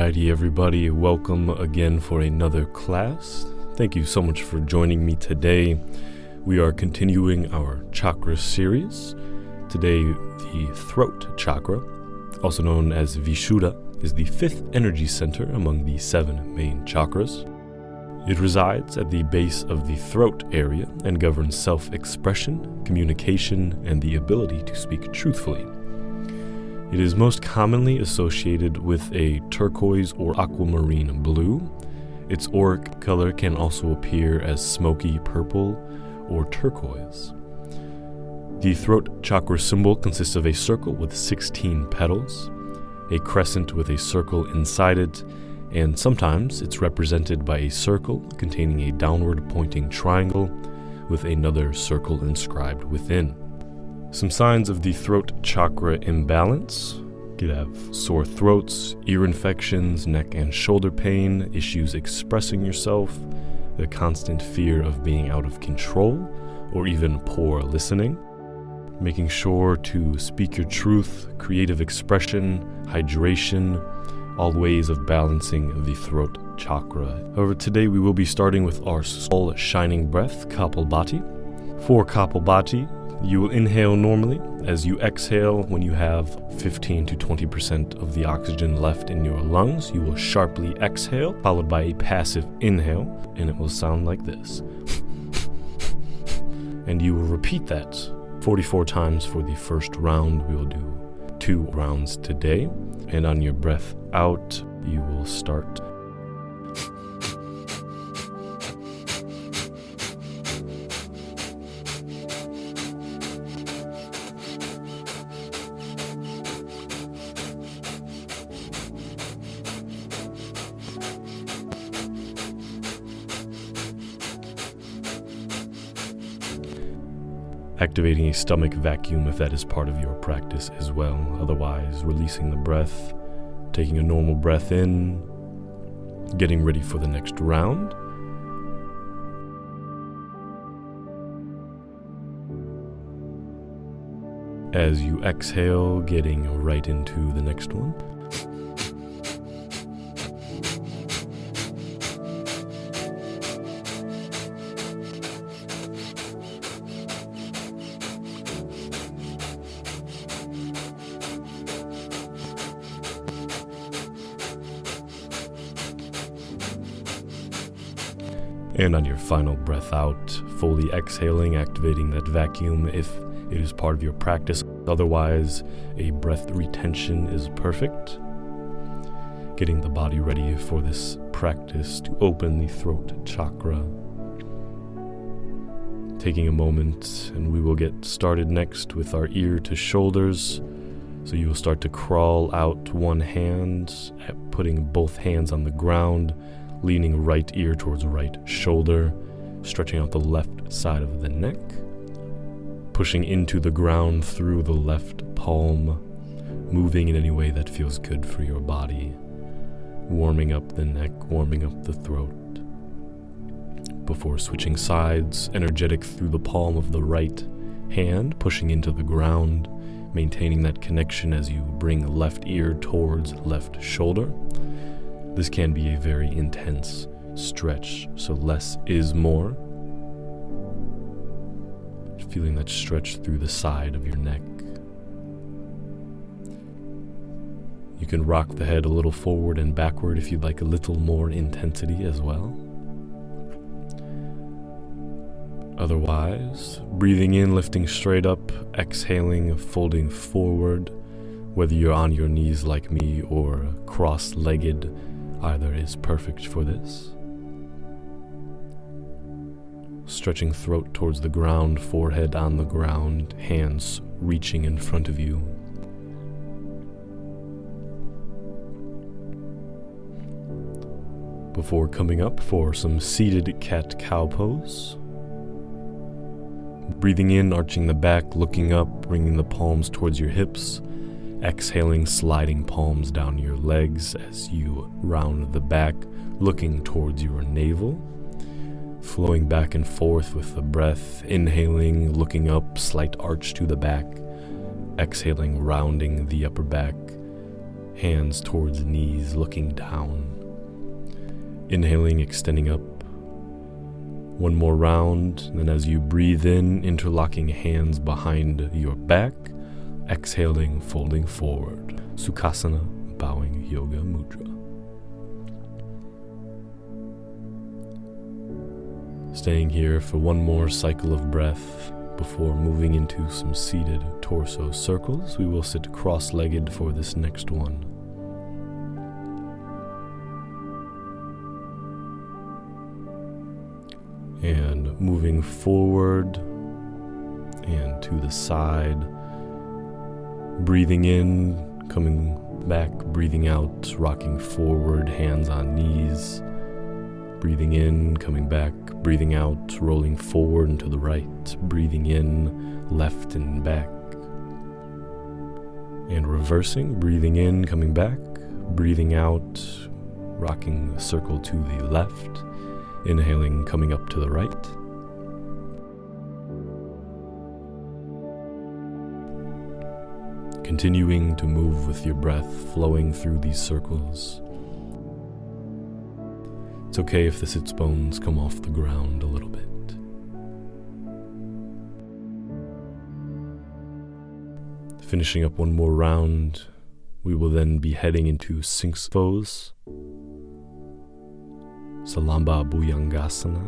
Alrighty, everybody, welcome again for another class. Thank you so much for joining me today. We are continuing our chakra series. Today, the throat chakra, also known as Vishuddha, is the fifth energy center among the 7 main chakras. It resides at the base of the throat area and governs self-expression, communication, and the ability to speak truthfully. It is most commonly associated with a turquoise or aquamarine blue. Its auric color can also appear as smoky purple or turquoise. The throat chakra symbol consists of a circle with 16 petals, a crescent with a circle inside it, and sometimes it's represented by a circle containing a downward pointing triangle with another circle inscribed within. Some signs of the throat chakra imbalance. You could have sore throats, ear infections, neck and shoulder pain, issues expressing yourself, the constant fear of being out of control, or even poor listening. Making sure to speak your truth, creative expression, hydration, all ways of balancing the throat chakra. However, today we will be starting with our soul shining breath, Kapalbhati. For Kapalbhati, you will inhale normally. As you exhale, when you have 15 to 20% of the oxygen left in your lungs, you will sharply exhale, followed by a passive inhale, and it will sound like this. And you will repeat that 44 times for the first round. We will do 2 rounds today. And on your breath out, you will start. Activating a stomach vacuum if that is part of your practice as well. Otherwise, releasing the breath, taking a normal breath in, getting ready for the next round. As you exhale, getting right into the next one. And on your final breath out, fully exhaling, activating that vacuum if it is part of your practice. Otherwise, a breath retention is perfect. Getting the body ready for this practice to open the throat chakra. Taking a moment, and we will get started next with our ear to shoulders. So you will start to crawl out one hand, putting both hands on the ground, leaning right ear towards right shoulder, stretching out the left side of the neck, pushing into the ground through the left palm, moving in any way that feels good for your body, warming up the neck, warming up the throat. Before switching sides, energetic through the palm of the right hand, pushing into the ground, maintaining that connection as you bring left ear towards left shoulder. This can be a very intense stretch, so less is more. Feeling that stretch through the side of your neck. You can rock the head a little forward and backward if you'd like a little more intensity as well. Otherwise, breathing in, lifting straight up, exhaling, folding forward. Whether you're on your knees like me or cross-legged, either is perfect for this. Stretching throat towards the ground, forehead on the ground, hands reaching in front of you. Before coming up for some seated cat-cow pose. Breathing in, arching the back, looking up, bringing the palms towards your hips. Exhaling, sliding palms down your legs as you round the back, looking towards your navel. Flowing back and forth with the breath, inhaling, looking up, slight arch to the back. Exhaling, rounding the upper back. Hands towards knees, looking down. Inhaling, extending up. One more round, and then as you breathe in, interlocking hands behind your back. Exhaling, folding forward. Sukhasana, bowing yoga mudra. Staying here for one more cycle of breath before moving into some seated torso circles. We will sit cross-legged for this next one. And moving forward and to the side. Breathing in, coming back, breathing out, rocking forward, hands on knees. Breathing in, coming back, breathing out, rolling forward and to the right. Breathing in, left and back. And reversing, breathing in, coming back, breathing out, rocking a circle to the left. Inhaling, coming up to the right. Continuing to move with your breath, flowing through these circles. It's okay if the sits bones come off the ground a little bit. Finishing up one more round, we will then be heading into Sphinx pose. Salamba Bhujangasana.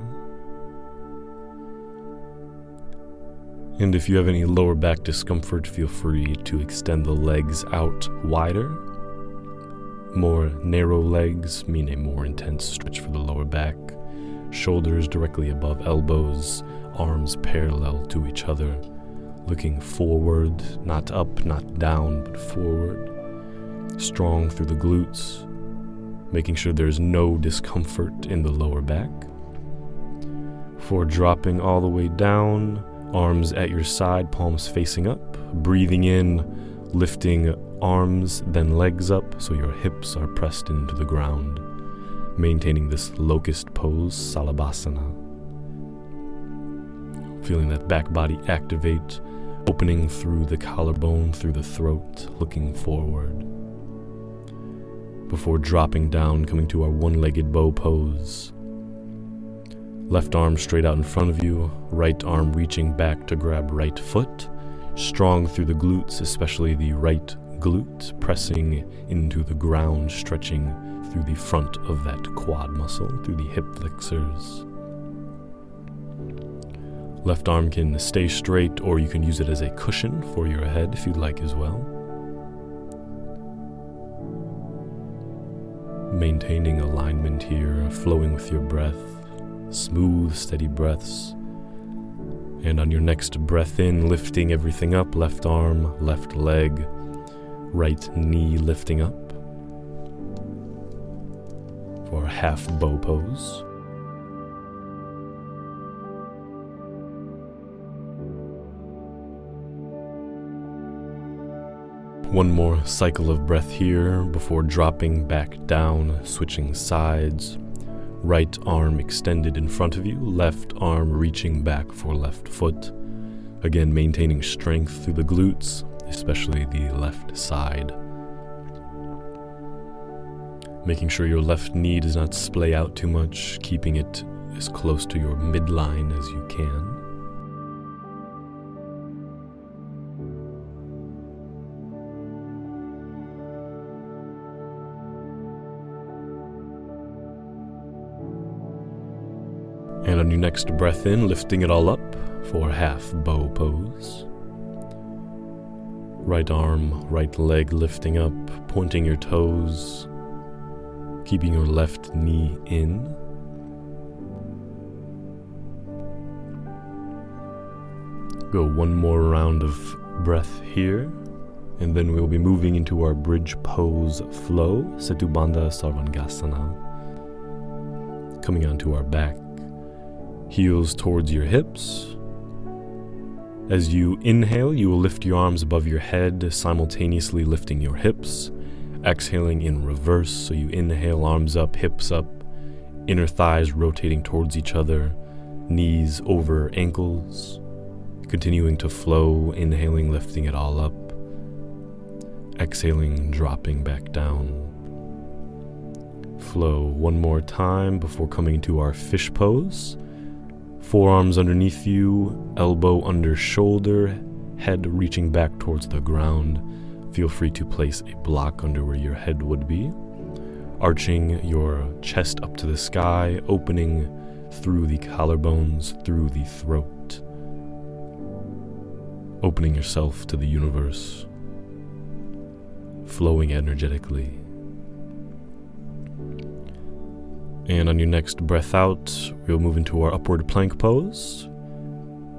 And if you have any lower back discomfort, feel free to extend the legs out wider. More narrow legs mean a more intense stretch for the lower back. Shoulders directly above elbows, arms parallel to each other. Looking forward, not up, not down, but forward. Strong through the glutes. Making sure there's no discomfort in the lower back. For dropping all the way down, arms at your side, palms facing up. Breathing in, lifting arms, then legs up so your hips are pressed into the ground. Maintaining this locust pose, Salabhasana. Feeling that back body activate, opening through the collarbone, through the throat, looking forward. Before dropping down, coming to our one-legged bow pose. Left arm straight out in front of you, right arm reaching back to grab right foot. Strong through the glutes, especially the right glute, pressing into the ground, stretching through the front of that quad muscle, through the hip flexors. Left arm can stay straight, or you can use it as a cushion for your head if you'd like as well. Maintaining alignment here, flowing with your breath, smooth, steady breaths. And on your next breath in, lifting everything up, left arm, left leg, right knee lifting up for a half bow pose. One more cycle of breath here before dropping back down, switching sides. Right arm extended in front of you, left arm reaching back for left foot. Again, maintaining strength through the glutes, especially the left side. Making sure your left knee does not splay out too much, keeping it as close to your midline as you can. And on your next breath in, lifting it all up for half bow pose. Right arm, right leg lifting up, pointing your toes, keeping your left knee in. Go one more round of breath here, and then we'll be moving into our bridge pose flow, Setubandha Sarvangasana. Coming onto our back. Heels towards your hips. As you inhale, you will lift your arms above your head, simultaneously lifting your hips. Exhaling in reverse, so you inhale, arms up, hips up, inner thighs rotating towards each other, knees over ankles. Continuing to flow, inhaling, lifting it all up. exhaling, dropping back down. Flow one more time before coming to our fish pose. Forearms underneath you, elbow under shoulder, head reaching back towards the ground. Feel free to place a block under where your head would be. Arching your chest up to the sky, opening through the collarbones, through the throat. Opening yourself to the universe. Flowing energetically. And on your next breath out, we'll move into our upward plank pose.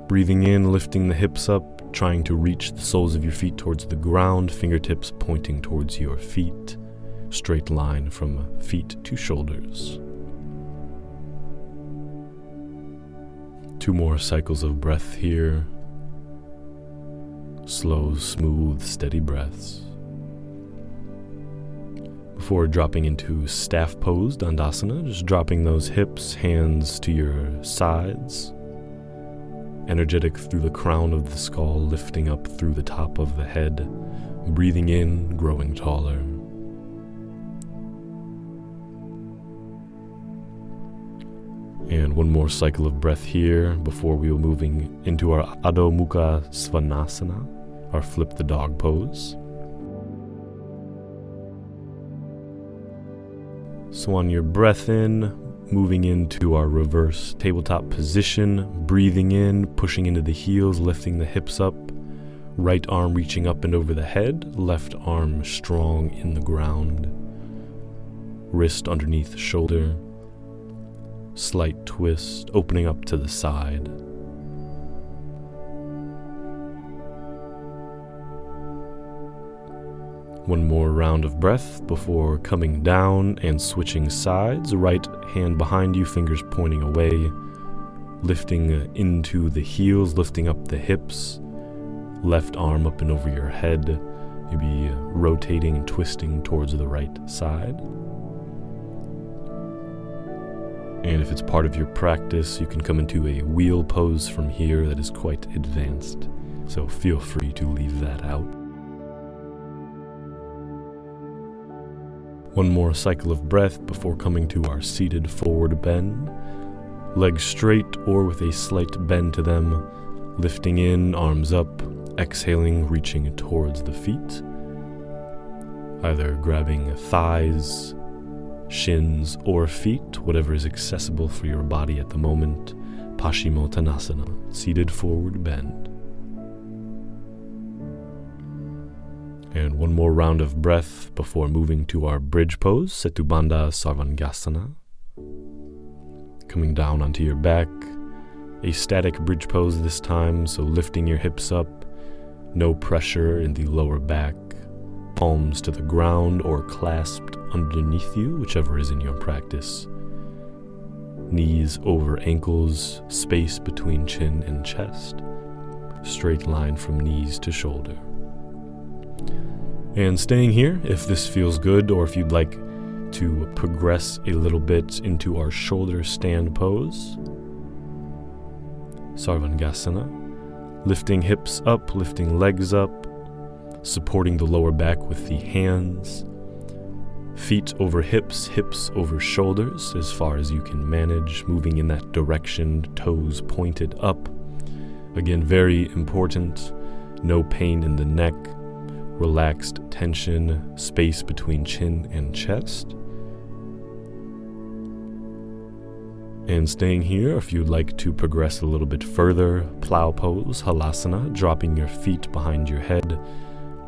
Breathing in, lifting the hips up, trying to reach the soles of your feet towards the ground, fingertips pointing towards your feet. Straight line from feet to shoulders. 2 more cycles of breath here. Slow, smooth, steady breaths. Before dropping into staff pose, Dandasana, just dropping those hips, hands to your sides. Energetic through the crown of the skull, lifting up through the top of the head. Breathing in, growing taller. And 1 more cycle of breath here before we will moving into our Adho Mukha Svanasana, our flip the dog pose. So on your breath in, moving into our reverse tabletop position, breathing in, pushing into the heels, lifting the hips up, right arm reaching up and over the head, left arm strong in the ground, wrist underneath the shoulder, slight twist, opening up to the side. One more round of breath before coming down and switching sides. Right hand behind you, fingers pointing away. Lifting into the heels, lifting up the hips. Left arm up and over your head. Maybe rotating and twisting towards the right side. And if it's part of your practice, you can come into a wheel pose from here that is quite advanced. So feel free to leave that out. 1 more cycle of breath before coming to our seated forward bend. Legs straight or with a slight bend to them. Lifting in, arms up. Exhaling, reaching towards the feet. Either grabbing thighs, shins, or feet, whatever is accessible for your body at the moment. Paschimottanasana, seated forward bend. And 1 more round of breath before moving to our bridge pose, Setubandha Sarvangasana. Coming down onto your back, a static bridge pose this time, so lifting your hips up, no pressure in the lower back, palms to the ground or clasped underneath you, whichever is in your practice. Knees over ankles, space between chin and chest, straight line from knees to shoulder. And staying here, if this feels good, or if you'd like to progress a little bit into our shoulder stand pose. Sarvangasana. Lifting hips up, lifting legs up, supporting the lower back with the hands. Feet over hips, hips over shoulders, as far as you can manage, moving in that direction, toes pointed up. Again, very important, no pain in the neck. Relaxed tension, space between chin and chest. And staying here, if you'd like to progress a little bit further, plow pose, halasana, dropping your feet behind your head,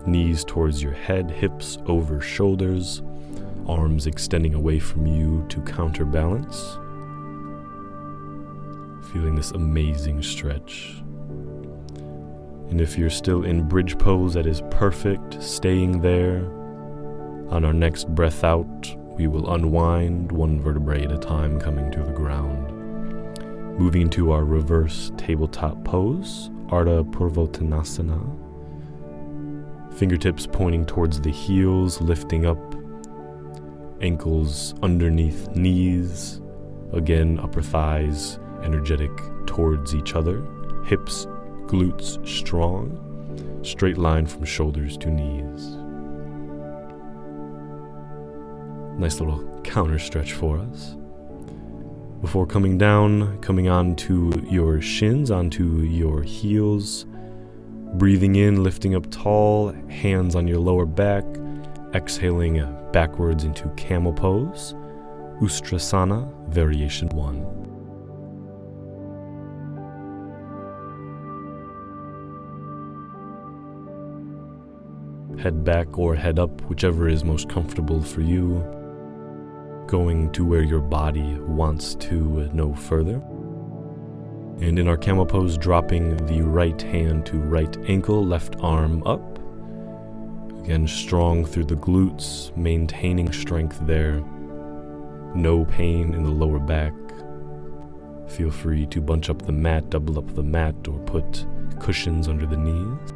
knees towards your head, hips over shoulders, arms extending away from you to counterbalance. Feeling this amazing stretch. And if you're still in bridge pose, that is perfect, staying there. On our next breath out, we will unwind 1 vertebrae at a time, coming to the ground. Moving into our reverse tabletop pose, Ardha Purvottanasana. Fingertips pointing towards the heels, lifting up. Ankles underneath knees. Again, upper thighs energetic towards each other. Hips, glutes strong, straight line from shoulders to knees. Nice little counter stretch for us. Before coming down, coming onto your shins, onto your heels. Breathing in, lifting up tall, hands on your lower back. Exhaling backwards into camel pose. Ustrasana, variation 1. Head back or head up, whichever is most comfortable for you. Going to where your body wants to no further. And in our camel pose, dropping the right hand to right ankle, left arm up. Again, strong through the glutes, maintaining strength there. No pain in the lower back. Feel free to bunch up the mat, double up the mat, or put cushions under the knees.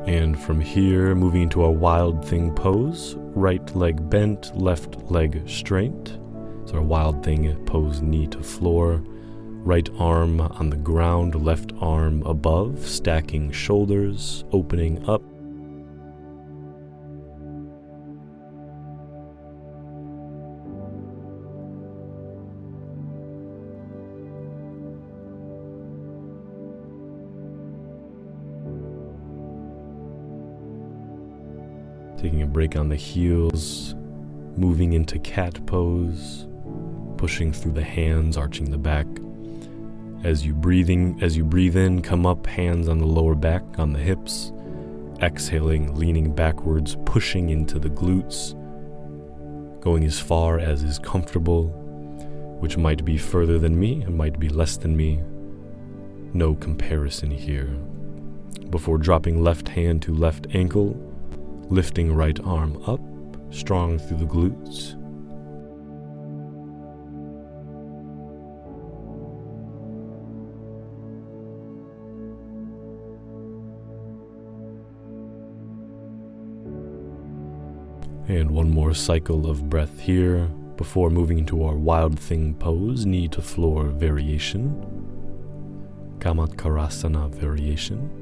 And from here, moving into our wild thing pose, right leg bent, left leg straight. So our wild thing pose, knee to floor, right arm on the ground, left arm above, stacking shoulders, opening up. Taking a break on the heels, moving into cat pose, pushing through the hands, arching the back. As you breathe in, come up, hands on the lower back, on the hips. Exhaling, leaning backwards, pushing into the glutes, going as far as is comfortable, which might be further than me, it might be less than me. No comparison here. Before dropping left hand to left ankle, lifting right arm up, strong through the glutes. And one more cycle of breath here before moving into our wild thing pose, knee to floor variation, Kamatkarasana variation.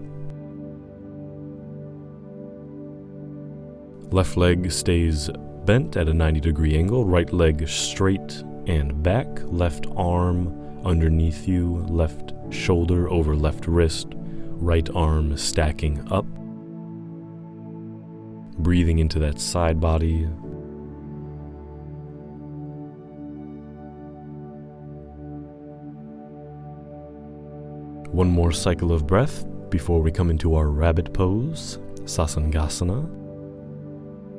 Left leg stays bent at a 90-degree angle, right leg straight and back, left arm underneath you, left shoulder over left wrist, right arm stacking up. Breathing into that side body. One more cycle of breath before we come into our rabbit pose, Sasangasana.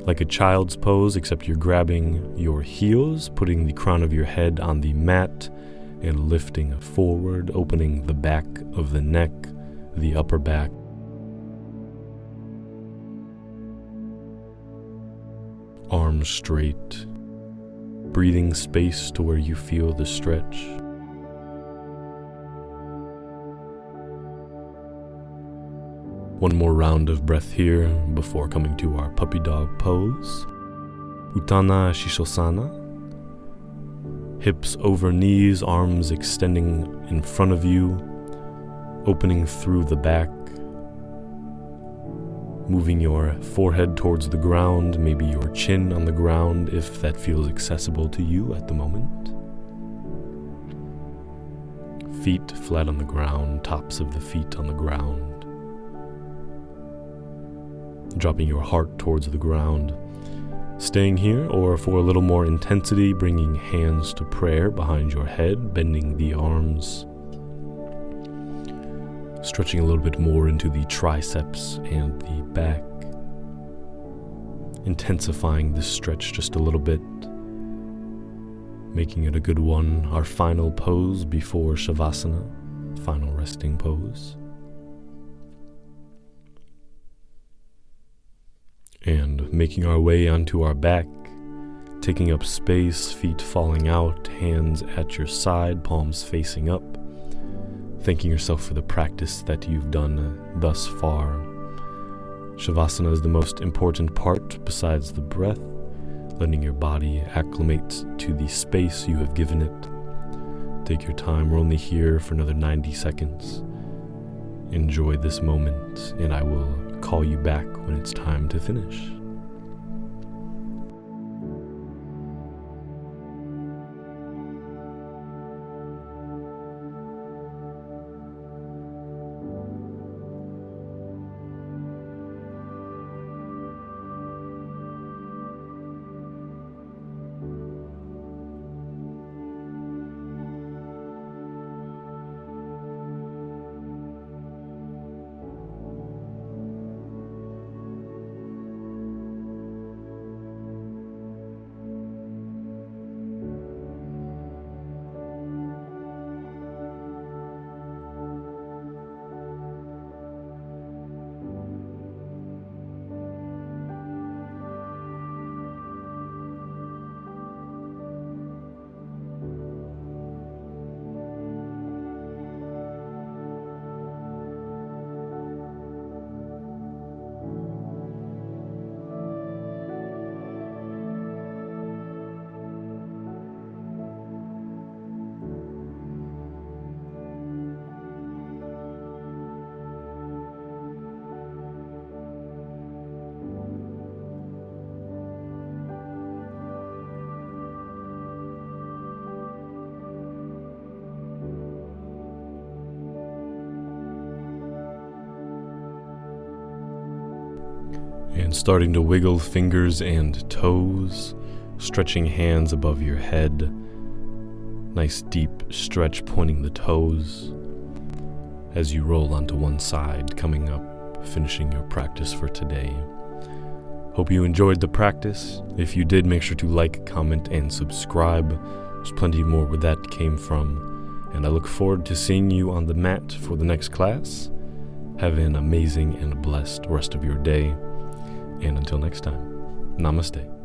Like a child's pose, except you're grabbing your heels, putting the crown of your head on the mat, and lifting forward, opening the back of the neck, the upper back. Arms straight, breathing space to where you feel the stretch. One more round of breath here before coming to our puppy dog pose. Uttana Shishosana. Hips over knees, arms extending in front of you, opening through the back. Moving your forehead towards the ground, maybe your chin on the ground if that feels accessible to you at the moment. Feet flat on the ground, tops of the feet on the ground. Dropping your heart towards the ground. Staying here, or for a little more intensity, bringing hands to prayer behind your head, bending the arms. Stretching a little bit more into the triceps and the back. Intensifying this stretch just a little bit. Making it a good one. Our final pose before Shavasana, final resting pose. And making our way onto our back, taking up space, feet falling out, hands at your side, palms facing up. Thanking yourself for the practice that you've done thus far. Shavasana is the most important part besides the breath, letting your body acclimate to the space you have given it. Take your time, we're only here for another 90 seconds. enjoy this moment, and I will call you back when it's time to finish. And starting to wiggle fingers and toes, stretching hands above your head. Nice deep stretch pointing the toes as you roll onto one side, coming up, finishing your practice for today. Hope you enjoyed the practice. If you did, make sure to like, comment, and subscribe. There's plenty more where that came from. And I look forward to seeing you on the mat for the next class. Have an amazing and blessed rest of your day. And until next time, namaste.